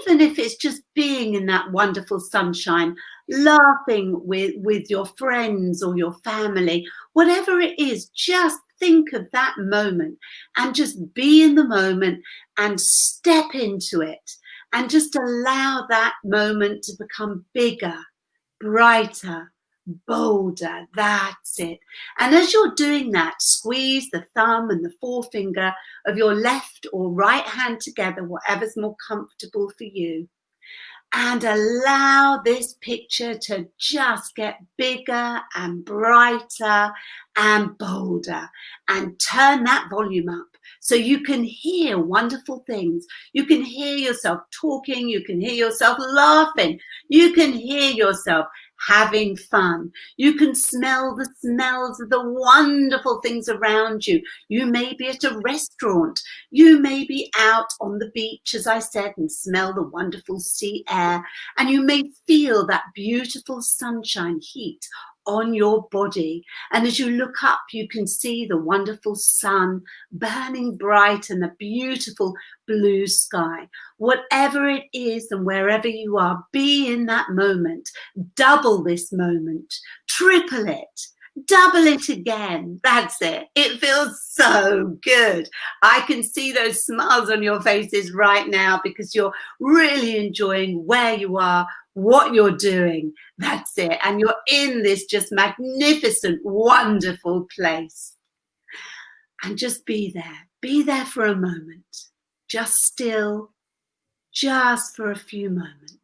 B: even if it's just being in that wonderful sunshine, laughing with your friends or your family, whatever it is, just think of that moment and just be in the moment and step into it and just allow that moment to become bigger, brighter, bolder. That's it. And as you're doing that, squeeze the thumb and the forefinger of your left or right hand together, whatever's more comfortable for you, and allow this picture to just get bigger and brighter and bolder, and turn that volume up so you can hear wonderful things. You can hear yourself talking, you can hear yourself laughing, you can hear yourself having fun. You can smell the smells of the wonderful things around you. You may be at a restaurant. You may be out on the beach, as I said, and smell the wonderful sea air. And you may feel that beautiful sunshine heat on your body. And as you look up, you can see the wonderful sun burning bright and the beautiful blue sky. Whatever it is and wherever you are, be in that moment. Double this moment, triple it, double it again. That's it. It feels so good. I can see those smiles on your faces right now because you're really enjoying where you are, what you're doing. That's it. And you're in this just magnificent, wonderful place. And just be there. Be there for a moment. Just still, just for a few moments.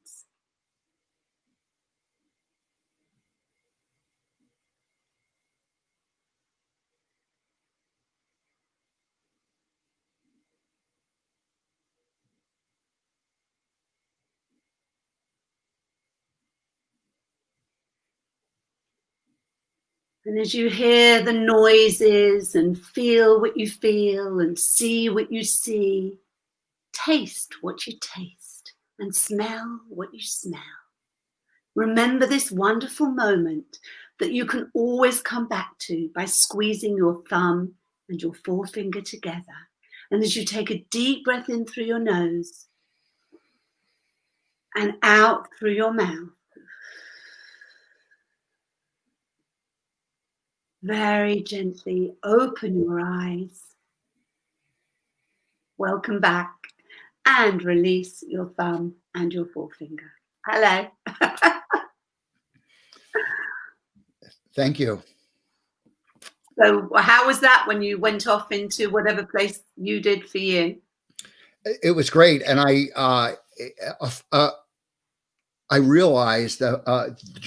B: And as you hear the noises and feel what you feel and see what you see, taste what you taste and smell what you smell. Remember this wonderful moment that you can always come back to by squeezing your thumb and your forefinger together. And as you take a deep breath in through your nose and out through your mouth, very gently open your eyes. Welcome back, and release your thumb and your forefinger. Hello.
A: Thank you.
B: So how was that when you went off into whatever place you did for you?
A: It was great. And I realized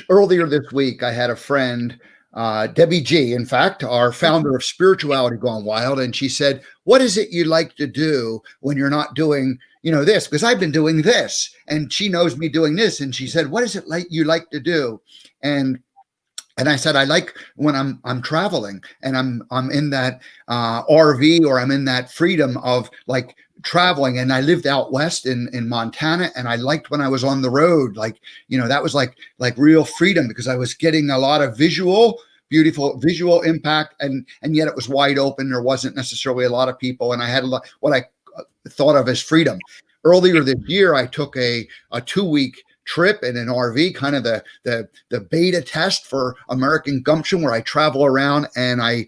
A: earlier this week, I had a friend, Debbie G, in fact, our founder of Spirituality Gone Wild. And she said, what is it you like to do when you're not doing, this? Because I've been doing this, and she knows me doing this. And she said, what is it like you like to do? And I said, I like when I'm traveling and I'm in that RV, or I'm in that freedom of like traveling. And I lived out west in Montana, and I liked when I was on the road, that was like real freedom, because I was getting a lot of beautiful visual impact, and yet it was wide open. There wasn't necessarily a lot of people, and I had what I thought of as freedom. Earlier this year, I took a 2-week trip in an RV, kind of the beta test for American Gumption, where I travel around, and I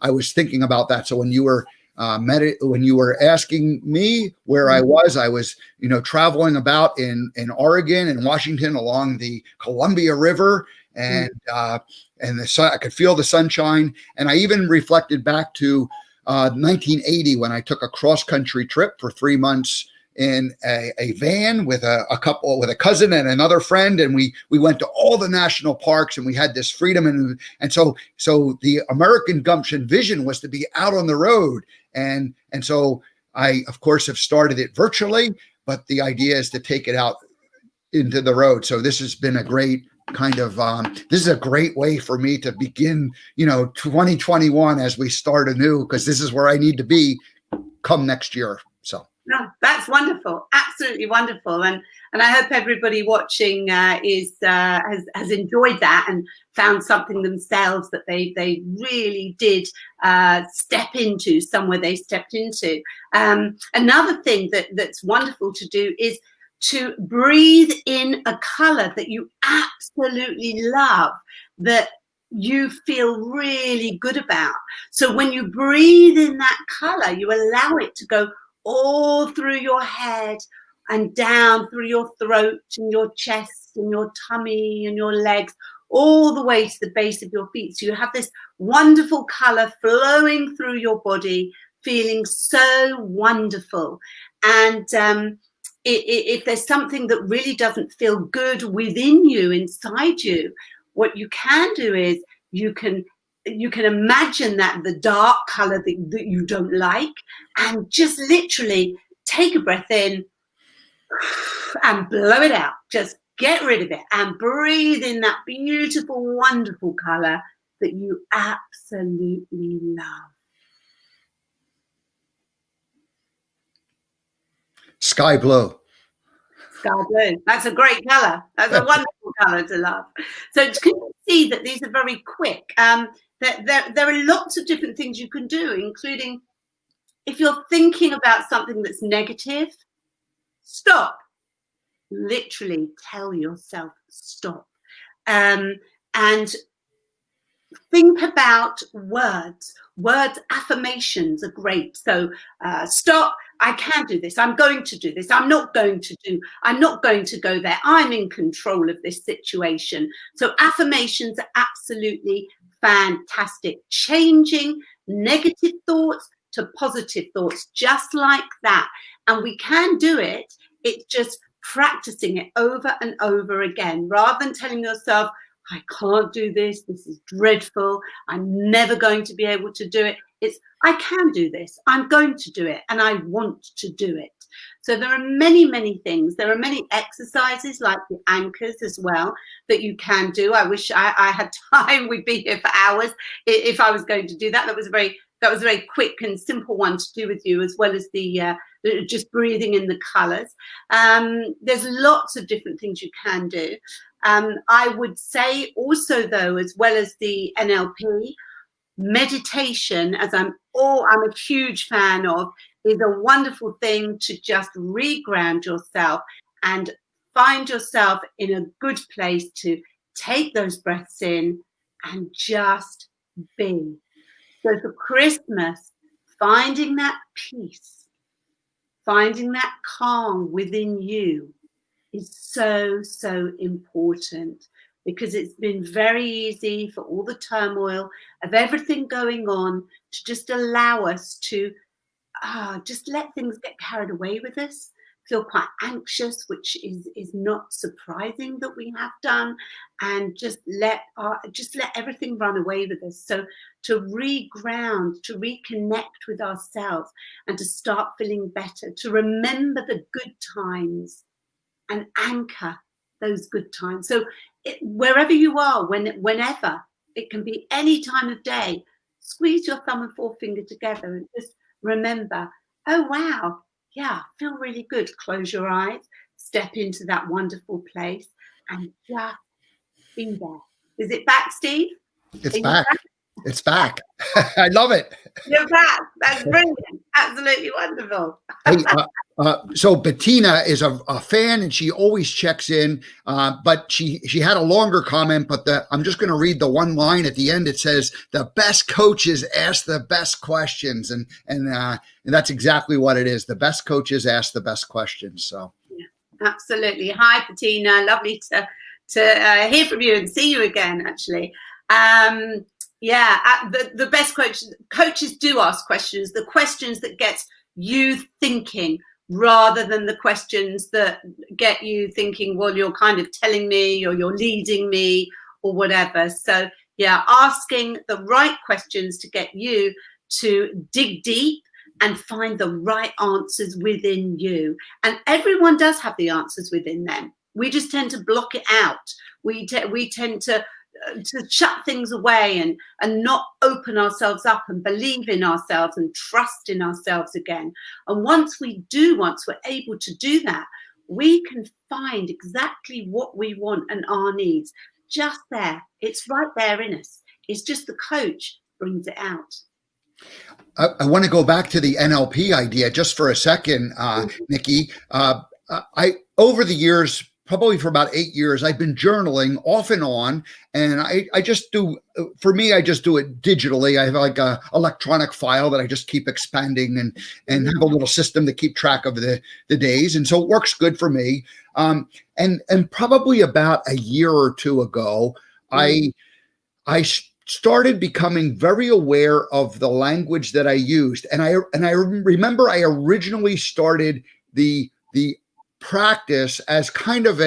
A: was thinking about that. So when you were when you were asking me where I was, traveling about in Oregon and Washington along the Columbia River, and the sun, I could feel the sunshine. And I even reflected back to 1980 when I took a cross country trip for 3 months in a van with a cousin and another friend, and we went to all the national parks, and we had this freedom, and so the American Gumption vision was to be out on the road, and so I of course have started it virtually, but the idea is to take it out into the road. So this has been a great kind of this is a great way for me to begin 2021 as we start anew, because this is where I need to be come next year. So
B: no, that's wonderful, absolutely wonderful, and I hope everybody watching has enjoyed that and found something themselves that they really did step into, somewhere they stepped into. Another thing that's wonderful to do is to breathe in a color that you absolutely love, that you feel really good about. So when you breathe in that color, you allow it to go all through your head and down through your throat and your chest and your tummy and your legs, all the way to the base of your feet. So you have this wonderful color flowing through your body, feeling so wonderful. And if there's something that really doesn't feel good within you, inside you, what you can do is you can imagine that the dark color that you don't like, and just literally take a breath in and blow it out. Just get rid of it and breathe in that beautiful, wonderful color that you absolutely love.
A: Sky blue.
B: Sky blue. That's a great color. That's a wonderful color to love. So can you see that these are very quick? There are lots of different things you can do, including if you're thinking about something that's negative, stop. Literally tell yourself stop. And think about words. Affirmations are great. So stop. I can do this. I'm going to do this. I'm not going to go there. I'm in control of this situation. So affirmations are absolutely fantastic. Changing negative thoughts to positive thoughts, just like that. And we can do it. It's just practicing it over and over again, rather than telling yourself, I can't do this. This is dreadful. I'm never going to be able to do it. It's, I can do this. I'm going to do it. And I want to do it. So there are many, many things. There are many exercises like the anchors as well that you can do. I wish I had time. We'd be here for hours if I was going to do that. That was a very quick and simple one to do with you, as well as the just breathing in the colors. There's lots of different things you can do. I would say also, though, as well as the NLP, meditation, as I'm a huge fan of, is a wonderful thing to just reground yourself and find yourself in a good place to take those breaths in and just be. So for Christmas, finding that peace, finding that calm within you is so, so important, because it's been very easy for all the turmoil of everything going on to just allow us to just let things get carried away with us, feel quite anxious, which is not surprising that we have done, and just let everything run away with us. So to reground, to reconnect with ourselves, and to start feeling better, to remember the good times and anchor those good times. So wherever you are, whenever, it can be any time of day, squeeze your thumb and forefinger together and just remember, oh wow, yeah, feel really good. Close your eyes, step into that wonderful place, and just be there. Is it back, Steve?
A: It's back. It's back. I love it.
B: You're back. That's brilliant. Absolutely wonderful.
A: Hey, so Bettina is a fan, and she always checks in. But she had a longer comment, but I'm just going to read the one line at the end. It says, "The best coaches ask the best questions," and that's exactly what it is. The best coaches ask the best questions. So,
B: yeah, absolutely. Hi, Bettina. Lovely to hear from you and see you again. Actually, the best coaches do ask questions. The questions that gets you thinking, rather than the questions that get you thinking, well, you're kind of telling me, or you're leading me, or whatever. So yeah, asking the right questions to get you to dig deep and find the right answers within you. And everyone does have the answers within them. We just tend to block it out. We tend to shut things away and not open ourselves up and believe in ourselves and trust in ourselves again. And once we're able to do that, we can find exactly what we want and our needs just there. It's right there in us. It's just the coach brings it out.
A: I want to go back to the NLP idea just for a second, Nikki. I over the years, probably for about 8 years, I've been journaling off and on, and I just do, for me, I just do it digitally. I have like a electronic file that I just keep expanding and have a little system to keep track of the days. And so it works good for me. And probably about a year or two ago, I started becoming very aware of the language that I used. And I remember I originally started the practice as kind of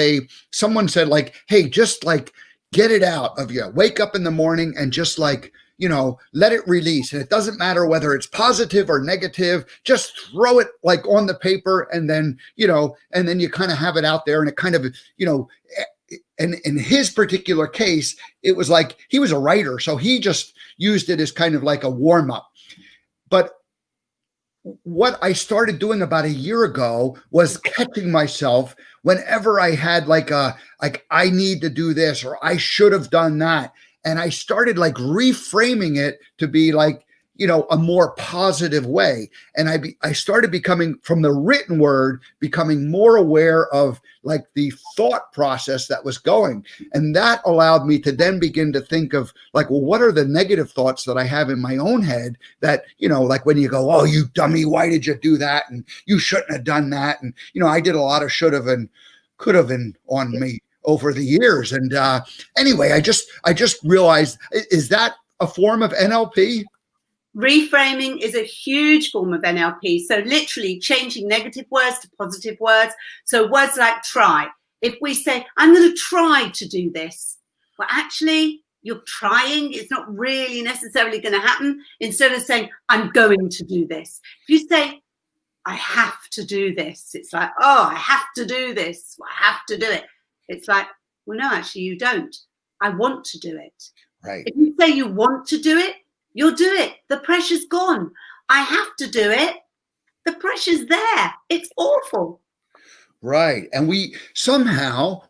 A: someone said, like, hey, just like get it out of you. Wake up in the morning and just like, let it release. And it doesn't matter whether it's positive or negative, just throw it like on the paper, and then, and then you kind of have it out there, and it kind of, and in his particular case, it was like he was a writer, so he just used it as kind of like a warm up. But what I started doing about a year ago was catching myself whenever I had like I need to do this, or I should have done that. And I started like reframing it to be like, a more positive way. And I started becoming, from the written word, becoming more aware of like the thought process that was going. And that allowed me to then begin to think of like, well, what are the negative thoughts that I have in my own head that, like when you go, oh, you dummy, why did you do that? And you shouldn't have done that. And, I did a lot of should have and could have been on me over the years. And anyway, I just realized, is that a form of NLP?
B: Reframing is a huge form of NLP. So literally changing negative words to positive words. So words like try. If we say, I'm going to try to do this, well, actually, you're trying. It's not really necessarily going to happen. Instead of saying, I'm going to do this. If you say, I have to do this, it's like, oh, I have to do this. I have to do it. It's like, well, no, actually, you don't. I want to do it.
A: Right.
B: If you say you want to do it, you'll do it. The pressure's gone. I have to do it. The pressure's there. It's awful.
A: Right. And we somehow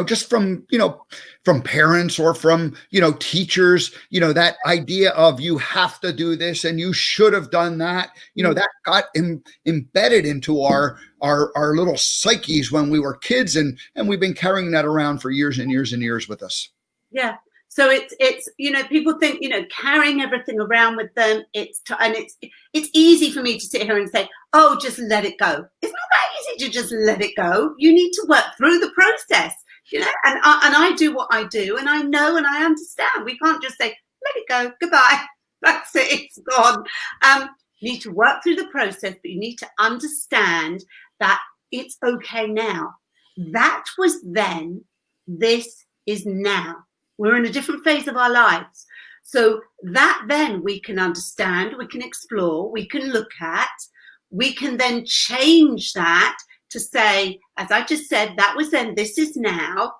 A: just from parents or from, teachers, that idea of you have to do this and you should have done that, that got embedded into our little psyches when we were kids. And we've been carrying that around for years and years and years with us.
B: Yeah. So it's people think, carrying everything around with them, it's easy for me to sit here and say, oh, just let it go. It's not that easy to just let it go. You need to work through the process, and I do what I do, and I know and I understand. We can't just say, let it go, goodbye, that's it, it's gone. You need to work through the process, but you need to understand that it's okay now. That was then, this is now. We're in a different phase of our lives. So that then we can understand, we can explore, we can look at, we can then change that to say, as I just said, that was then, this is now.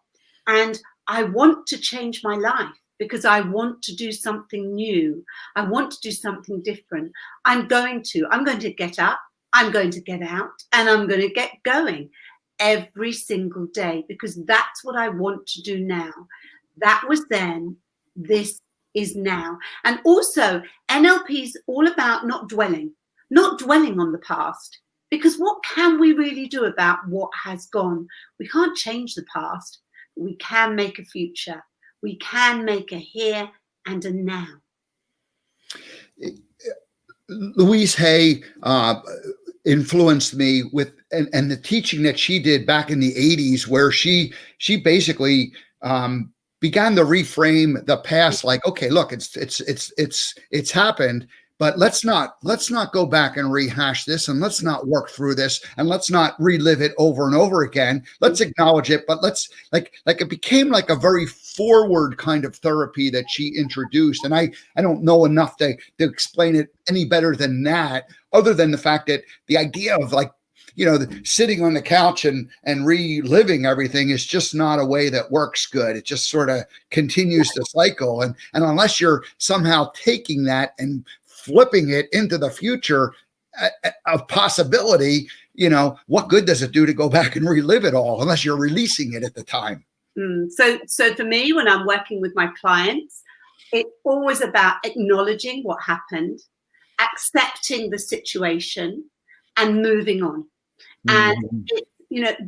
B: And I want to change my life because I want to do something new. I want to do something different. I'm going to get up, I'm going to get out, and I'm going to get going every single day because that's what I want to do now. That was then, this is now. And also, NLP is all about not dwelling on the past. Because what can we really do about what has gone? We can't change the past. But we can make a future. We can make a here and a now.
A: Louise Hay influenced me with, and the teaching that she did back in the 80s, where she basically began to reframe the past like, okay, look, it's happened, but let's not go back and rehash this, and let's not work through this, and let's not relive it over and over again. Let's acknowledge it, but let's like it became like a very forward kind of therapy that she introduced. And I don't know enough to explain it any better than that, other than the fact that the idea of like, sitting on the couch and reliving everything is just not a way that works good. It just sort of continues to cycle. And unless you're somehow taking that and flipping it into the future of possibility, what good does it do to go back and relive it all unless you're releasing it at the time?
B: So for me, when I'm working with my clients, it's always about acknowledging what happened, accepting the situation, and moving on. And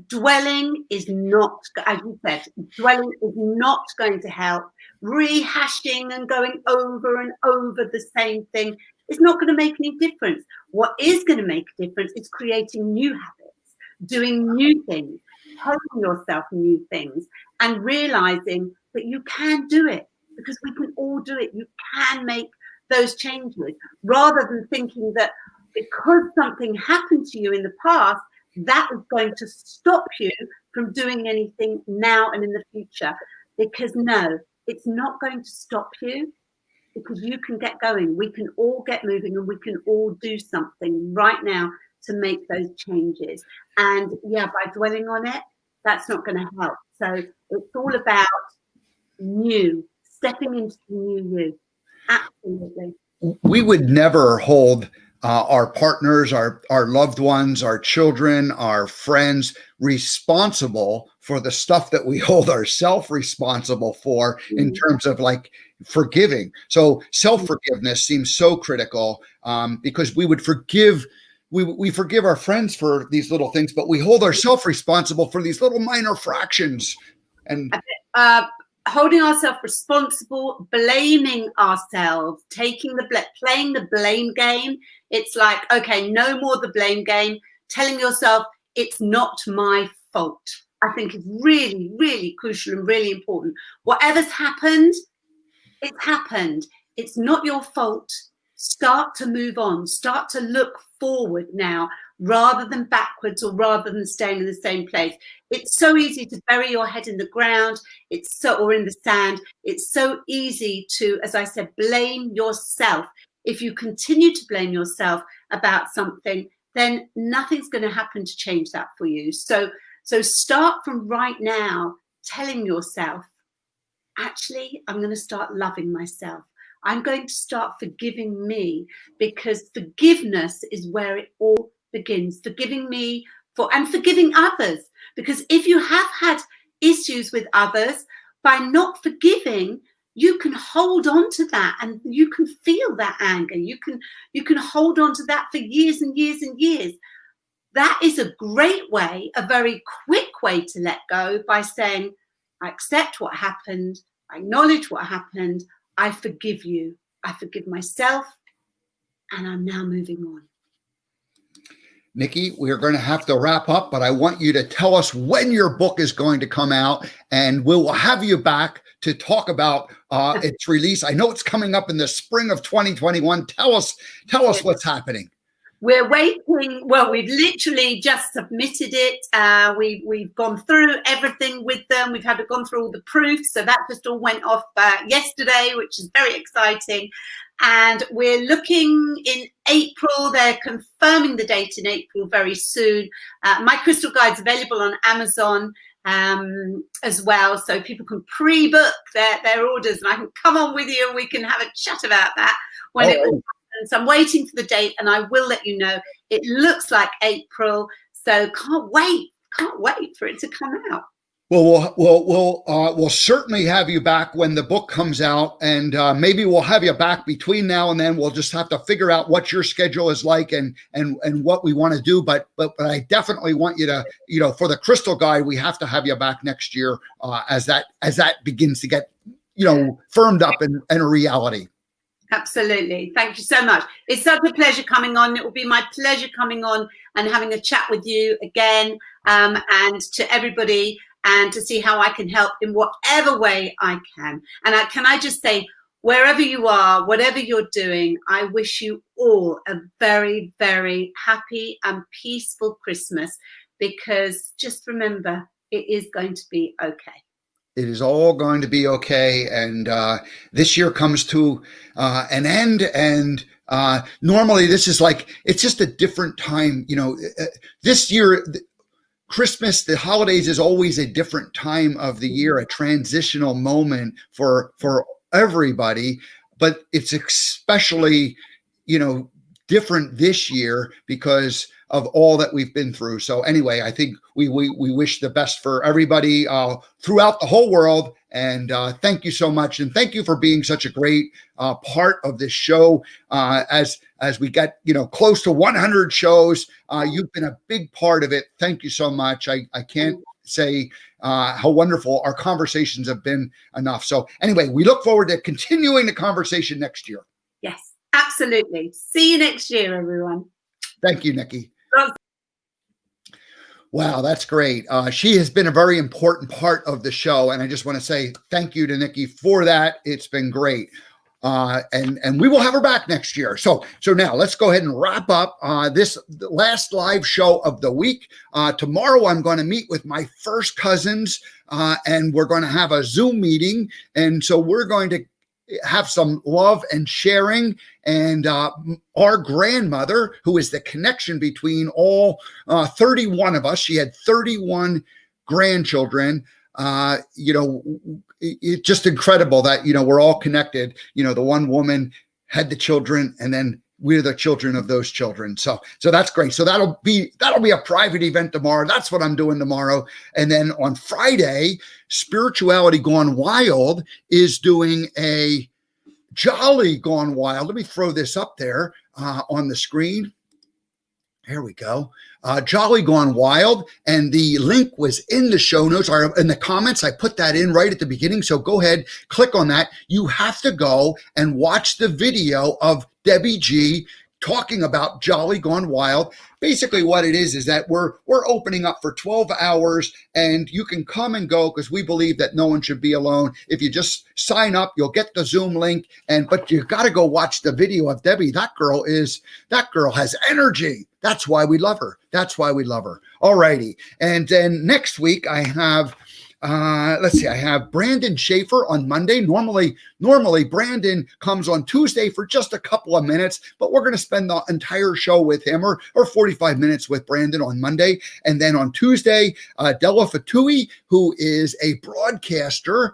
B: dwelling is not, as you said, dwelling is not going to help. Rehashing and going over and over the same thing is not going to make any difference. What is going to make a difference is creating new habits, doing new things, telling yourself new things, and realizing that you can do it, because we can all do it. You can make those changes, rather than thinking that because something happened to you in the past, that is going to stop you from doing anything now and in the future. Because no, it's not going to stop you, because you can get going. We can all get moving, and we can all do something right now to make those changes. And by dwelling on it, that's not going to help. So it's all about stepping into the new you. Absolutely.
A: We would never hold our partners, our loved ones, our children, our friends responsible for the stuff that we hold ourselves responsible for in terms of like forgiving. So self-forgiveness seems so critical, because we would forgive. We forgive our friends for these little things, but we hold ourselves responsible for these little minor fractions. And
B: holding ourselves responsible, blaming ourselves, playing the blame game. It's like, okay, no more the blame game. Telling yourself it's not my fault, I think, is really, really crucial and really important. Whatever's happened, it's happened. It's not your fault. Start to move on. Start to look forward now, rather than backwards, or rather than staying in the same place. It's so easy to bury your head in the ground, or in the sand. It's so easy to, as I said, blame yourself. If you continue to blame yourself about something, then nothing's going to happen to change that for you. So start from right now, telling yourself, actually, I'm going to start loving myself. I'm going to start forgiving me, because forgiveness is where it all begins. Forgiving me and forgiving others. Because if you have had issues with others, by not forgiving, you can hold on to that, and you can feel that anger. You can hold on to that for years and years and years. That is a great way, a very quick way to let go, by saying, I accept what happened, I acknowledge what happened, I forgive you, I forgive myself, and I'm now moving on.
A: Nikki, we're going to have to wrap up, but I want you to tell us when your book is going to come out, and we'll have you back to talk about its release. I know it's coming up in the spring of 2021. Tell us what's happening.
B: We're waiting. Well, we've literally just submitted it. We've gone through everything with them. We've gone through all the proofs. So that just all went off yesterday, which is very exciting. And we're looking in April. They're confirming the date in April very soon. My Crystal Guide's available on Amazon as well. So people can pre-book their orders, and I can come on with you and we can have a chat about that when it all happens. I'm waiting for the date, and I will let you know. It looks like April. So can't wait for it to come out.
A: Well, we'll certainly have you back when the book comes out, and maybe we'll have you back between now and then. We'll just have to figure out what your schedule is like and what we want to do. But I definitely want you to, for the Crystal Guide, we have to have you back next year as that begins to get, firmed up and a reality.
B: Absolutely. Thank you so much. It's such a pleasure coming on. It will be my pleasure coming on and having a chat with you again, and to everybody, and to see how I can help in whatever way I can. And can I just say, wherever you are, whatever you're doing, I wish you all a very, very happy and peaceful Christmas, because just remember, it is going to be okay.
A: It is all going to be okay. And this year comes to an end. And normally this is it's just a different time. This year, Christmas, the holidays is always a different time of the year, a transitional moment for everybody. But it's especially, different this year because of all that we've been through. So anyway, I think we wish the best for everybody throughout the whole world. And thank you so much. And thank you for being such a great part of this show. As we get, close to 100 shows, you've been a big part of it. Thank you so much. I can't say how wonderful our conversations have been enough. So anyway, we look forward to continuing the conversation next year.
B: Yes, absolutely. See you next year, everyone.
A: Thank you, Nikki. Wow, that's great. She has been a very important part of the show, and I just want to say thank you to Nikki for that. It's been great. And we will have her back next year. So now let's go ahead and wrap up this last live show of the week. Tomorrow I'm going to meet with my first cousins, and we're going to have a Zoom meeting. And so we're going to have some love and sharing, and our grandmother, who is the connection between all 31 of us. She had 31 grandchildren. It's just incredible that, we're all connected. The one woman had the children, and then we're the children of those children. So that's great. So that'll be a private event tomorrow. That's what I'm doing tomorrow. And then on Friday, Spirituality Gone Wild is doing a Jolly Gone Wild. Let me throw this up there on the screen. There we go. Jolly Gone Wild. And the link was in the show notes or in the comments. I put that in right at the beginning. So go ahead, click on that. You have to go and watch the video of Debbie G talking about Jolly Gone Wild. Basically what it is that we're opening up for 12 hours, and you can come and go because we believe that no one should be alone. If you just sign up, you'll get the Zoom link, but you got to go watch the video of Debbie. That girl has energy. That's why we love her. All righty. And then next week I have I have Brandon Schaefer on Monday. Normally Brandon comes on Tuesday for just a couple of minutes, but we're going to spend the entire show with him, or 45 minutes with Brandon on Monday. And then on Tuesday, Della Fatui, who is a broadcaster,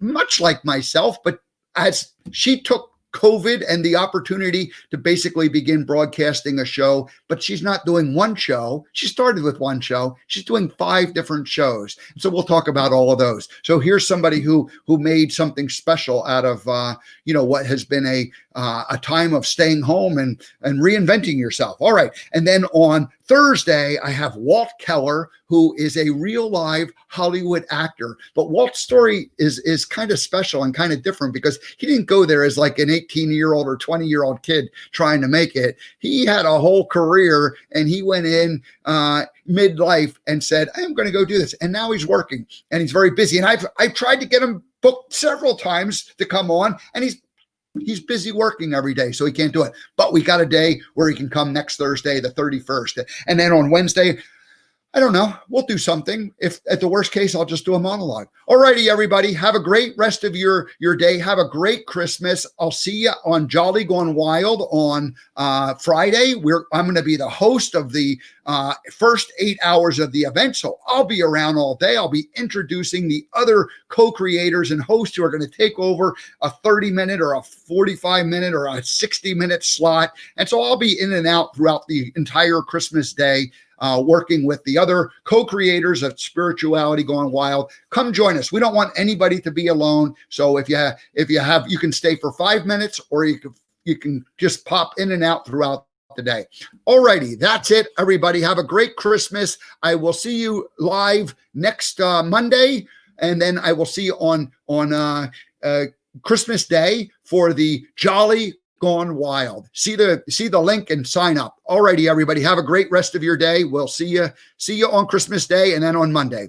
A: much like myself, but as she took COVID and the opportunity to basically begin broadcasting a show, but she's not doing one show. She started with one show. She's doing 5 different shows. So we'll talk about all of those. So here's somebody who made something special out of, what has been a time of staying home and reinventing yourself. All right. And then on Thursday, I have Walt Keller, who is a real live Hollywood actor. But Walt's story is kind of special and kind of different because he didn't go there as like an 18-year-old or 20-year-old kid trying to make it. He had a whole career, and he went in midlife and said, I'm going to go do this. And now he's working, and he's very busy. And I've tried to get him booked several times to come on, and he's busy working every day, so he can't do it. But we got a day where he can come next Thursday, the 31st. And then on Wednesday, I don't know, we'll do something. If at the worst case, I'll just do a monologue. All righty, everybody. Have a great rest of your day. Have a great Christmas. I'll see you on Jolly Gone Wild on Friday. I'm going to be the host of the first 8 hours of the event. So I'll be around all day. I'll be introducing the other co-creators and hosts who are going to take over a 30-minute or a 45-minute or a 60-minute slot. And so I'll be in and out throughout the entire Christmas day. working with the other co-creators of Spirituality Gone Wild. Come join us. We don't want anybody to be alone. So if you have, you can stay for 5 minutes, or you can just pop in and out throughout the day. Alrighty, that's it, everybody. Have a great Christmas. I will see you live next Monday, and then I will see you on Christmas Day for the Jolly Gone Wild. See the link and sign up. Alrighty, everybody. Have a great rest of your day. We'll see you on Christmas Day and then on Monday.